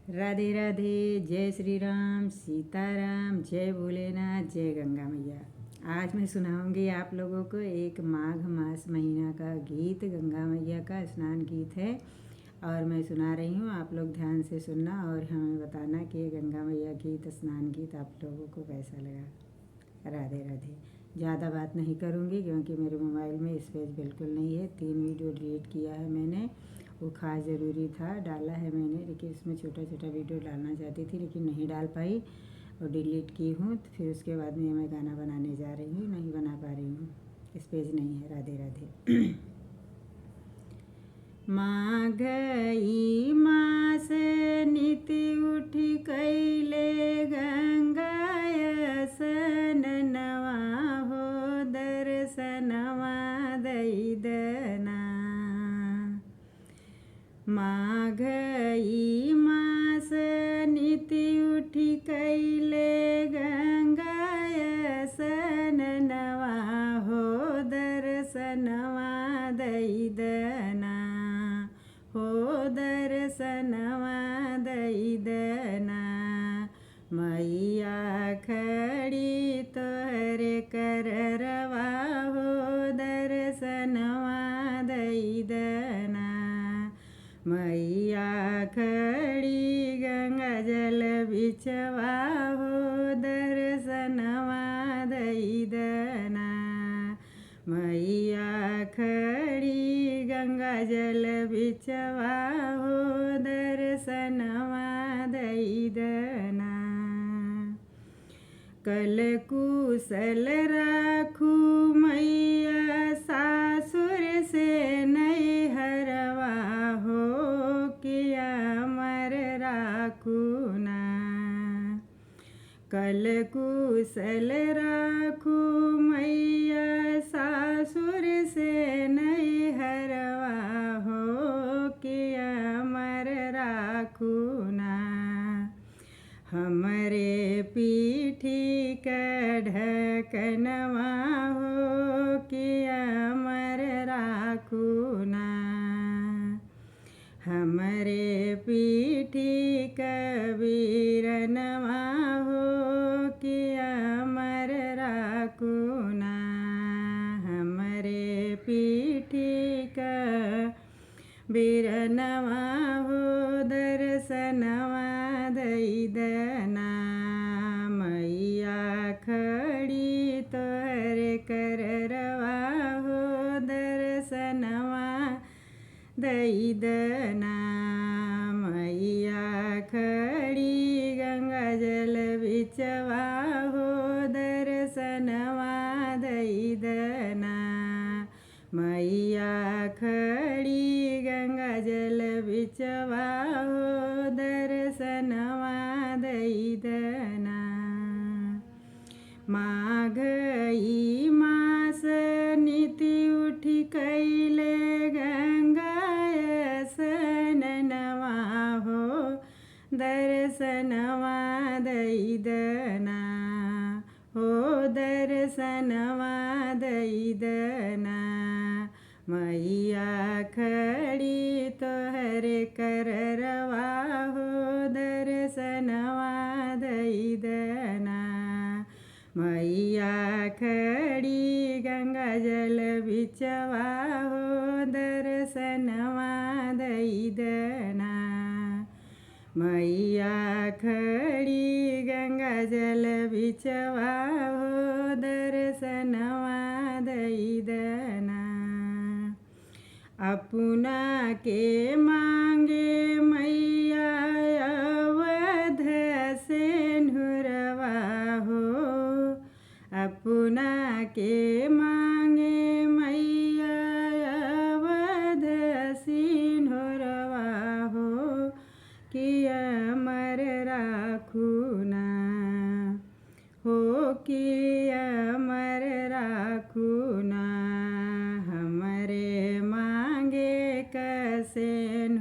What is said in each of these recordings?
राधे राधे। जय श्री राम, सीताराम, जय भोलेनाथ, जय गंगा मैया। आज मैं सुनाऊंगी आप लोगों को एक माघ मास महीना का गीत, गंगा मैया का स्नान गीत है और मैं सुना रही हूँ। आप लोग ध्यान से सुनना और हमें बताना कि ये गंगा मैया गीत, स्नान गीत आप लोगों को कैसा लगा। राधे राधे। ज़्यादा बात नहीं करूँगी क्योंकि मेरे मोबाइल में स्पेस बिल्कुल नहीं है। 3 वीडियो डिलीट किया है मैंने, वो खास ज़रूरी था, डाला है मैंने, लेकिन इसमें छोटा छोटा वीडियो डालना चाहती थी लेकिन नहीं डाल पाई और डिलीट की हूँ। तो फिर उसके बाद में मैं गाना बनाने जा रही हूँ, नहीं बना पा रही हूँ, स्पेस नहीं है। राधे राधे। माघई मास नीति उठी कैले गंगाय सननवा हो दर्शनवा दई दना। माघई मास नीति उठी कैले गंगाय सननवा हो दर्शनवा दई दना, हो दर्शनवा दई दना। मैया खड़ी तोहरे कररवा हो दर्शनवा दई दना। मैया खड़ी गंगा जल बिचवा हो दर्शनवा दई दना। मैया खड़ी गंगा जल बिचवा हो दर्शनवा दई दना। कल कुशल राखू मैया सासुर से नहीं हरवा हो किया मर राखू ना। कल कुशल राखू मैया सासुर से नहीं हरवा हो किया मर राखू ना। हमरे पीठी का ढकनवा हो किया मर राखू ना। हमरे पीठी का वीरनवा हो किया मर राखू ना। हमरे पीठी का वीरनवा हो दर्शनवा दई दना। मैया खड़ी तोहरे कररवा हो दर्शनवा दई दना। मैया खड़ी गंगा जल बिचवा हो दर्शनवा दई दना। मैया खड़ी गंगा जल बिचवा हो दर्शनवा दई दना। माघई मास नीति उठी कैले गंगाय सननवा हो दर्शनवा दई दना, हो दर्शनवा दई दना। मैया खड़ी तोहरे कररवा हो दर्शनवा दई दना। मैया खड़ी गंगा जल बिचवा हो दर्शनवा दई दना। मैया खड़ी गंगा जल बिचवा हो दर्शनवा दई दना। अपना के मांगे मैया अवध सिंधुरवा हो। अपना के मांगे मैया अवध सिंधुरवा हो किया मर राखू ना, हो किया मर राखू ना। हमरे मांगे कसेन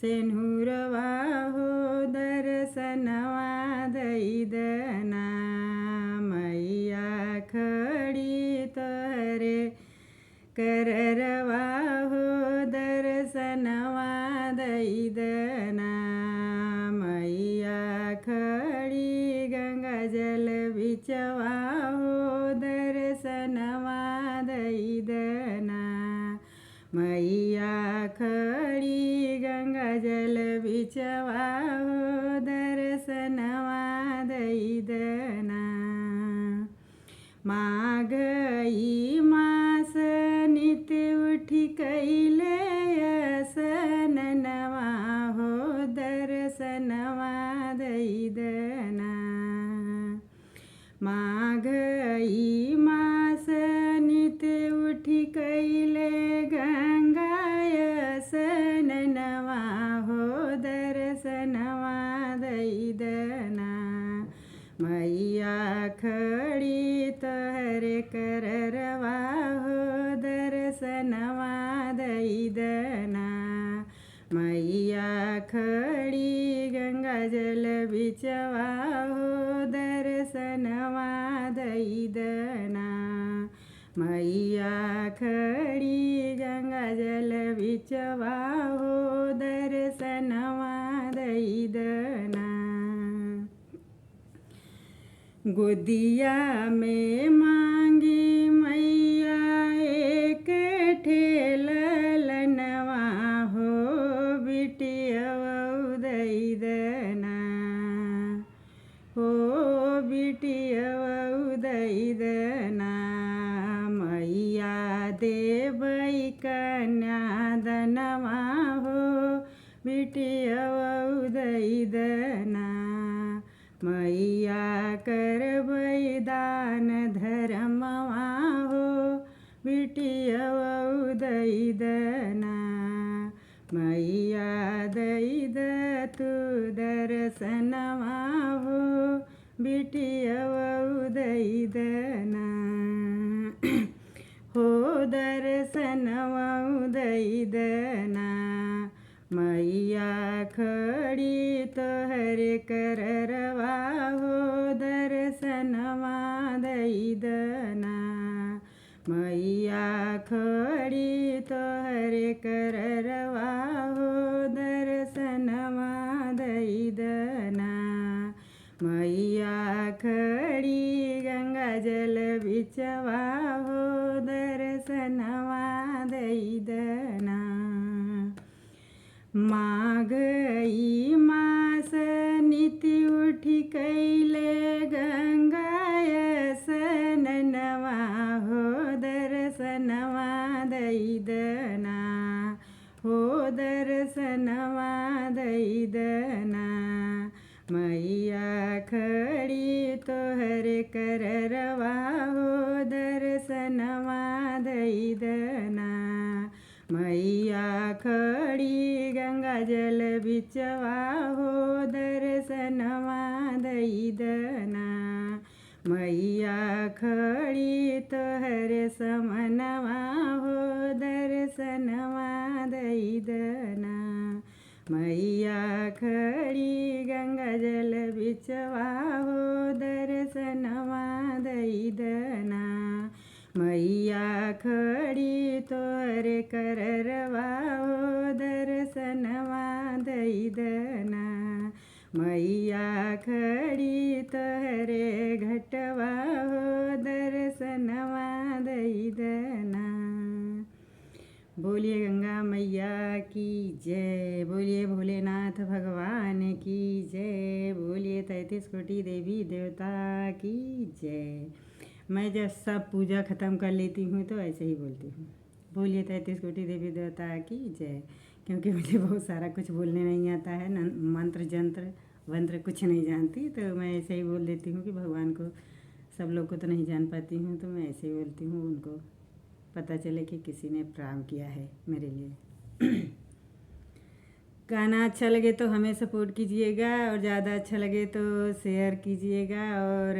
सेनुरवा हो दर्शनवा दईदना मैया खड़ी तोहरे कररवा हो दर्शनवा दईदना मैया खड़ी गंगा जल बिचवा हो दर्शनवा दईदना मैया खड़ी गंगा जल बिचवा हो दर्शनवा दईदना माघई मास नित उठी कैले असननवा हो दर्शनवा दईदना माघई मास नित उठी कैले गंगाय सननवा हो दर्शनवा दईदना मैया खड़ी तोहरे कररवा हो दर्शनवा दईदना मैया खड़ी गंगा जल बिचवा हो दर्शनवा दईदना मैया खड़ी गंगा जल बिचवा हो दर्शनवा दईदना गोदिया में मांगी मैया एक ठेलनवा हो बिटियवा दईदना हो बिटियवा दईदना मैया देवई कन्यादनवा हो बिटियवा दईदना मैया करबई दान धर्मवा हो बिटियवा दईदना मैया दईद तू दर्शनवा हो बिटियवा दईदना हो दर्शनवा दईदना मैया खड़ी तोहरे कररवा हो दर्शनवा दईदना मैया खड़ी तोहरे कररवा हो दर्शनवा दईदना मैया खड़ी गंगा जल बिचवा हो दर्शनवा दईदना माघई मास निति उठी कैले गंगाय सननवा हो दर्शनवा दईदना हो दर्शनवा दईदना मैया खड़ी तोहरे कररवा हो दर्शनवा दईदना मैया खड़ी गंगा जल बिचवा हो दर्शनवा दईदना मैया खड़ी तोहरे समनवा हो दर्शनवा दईदना मैया खड़ी गंगा जल बिचवा हो दर्शनवा दईदना मैया खड़ी तोहरे कररवा हो दर्शनवा दईदना मैया खड़ी तोहरे घटवा हो दर्शनवा दईदना। बोलिए गंगा मैया की जय, बोलिए भोलेनाथ भगवान की जय, बोलिए 33 कोटि देवी देवता की जय। मैं जब सब पूजा ख़त्म कर लेती हूँ तो ऐसे ही बोलती हूँ, बोलिए 33 कोटि देवी देवता की जय, क्योंकि मुझे बहुत सारा कुछ बोलने नहीं आता है, मंत्र जंत्र वंत्र कुछ नहीं जानती, तो मैं ऐसे ही बोल देती हूँ कि भगवान को, सब लोग को तो नहीं जान पाती हूँ, तो मैं ऐसे ही बोलती हूँ, उनको पता चले कि किसी ने प्रणाम किया है मेरे लिए। गाना अच्छा लगे तो हमें सपोर्ट कीजिएगा, और ज़्यादा अच्छा लगे तो शेयर कीजिएगा, और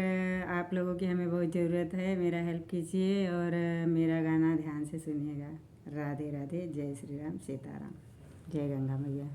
आप लोगों की हमें बहुत ज़रूरत है, मेरा हेल्प कीजिए और मेरा गाना ध्यान से सुनिएगा। राधे राधे, जय श्री राम, सीताराम, जय गंगा मैया।